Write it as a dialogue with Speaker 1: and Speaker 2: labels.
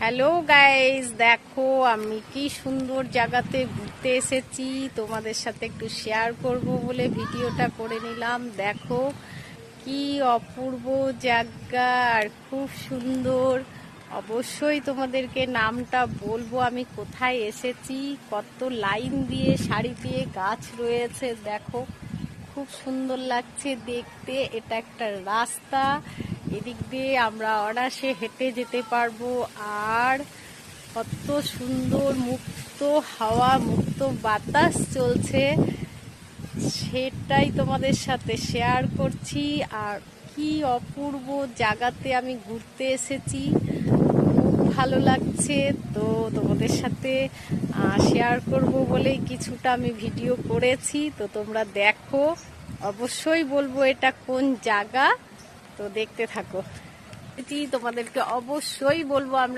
Speaker 1: Hello guys, দেখো আমি কি সুন্দর জায়গাতে ঘুরতে এসেছি। তোমাদের সাথে একটু শেয়ার করব বলে ভিডিওটা করে নিলাম। দেখো কি অপূর্ব জায়গা আর খুব সুন্দর। অবশ্যই তোমাদেরকে নামটা বলবো আমি কোথায় এসেছি। কত লাইন দিয়ে সারি দিয়ে গাছ রয়েছে, দেখো খুব সুন্দর লাগছে দেখতে। এটা একটা রাস্তা, এদিক দিয়ে আমরা অনায়াসে হেঁটে যেতে পারবো। আর কত সুন্দর মুক্ত হাওয়া, মুক্ত বাতাস চলছে, সেটাই তোমাদের সাথে শেয়ার করছি। আর কি অপূর্ব জায়গাতে আমি ঘুরতে এসেছি, খুব ভালো লাগছে। তো তোমাদের সাথে শেয়ার করব বলেই কিছুটা আমি ভিডিও করেছি। তো তোমরা দেখো, অবশ্যই বলবো এটা কোন জায়গা। তো দেখতে থাকো, তোমাদেরকে অবশ্যই বলবো আমরা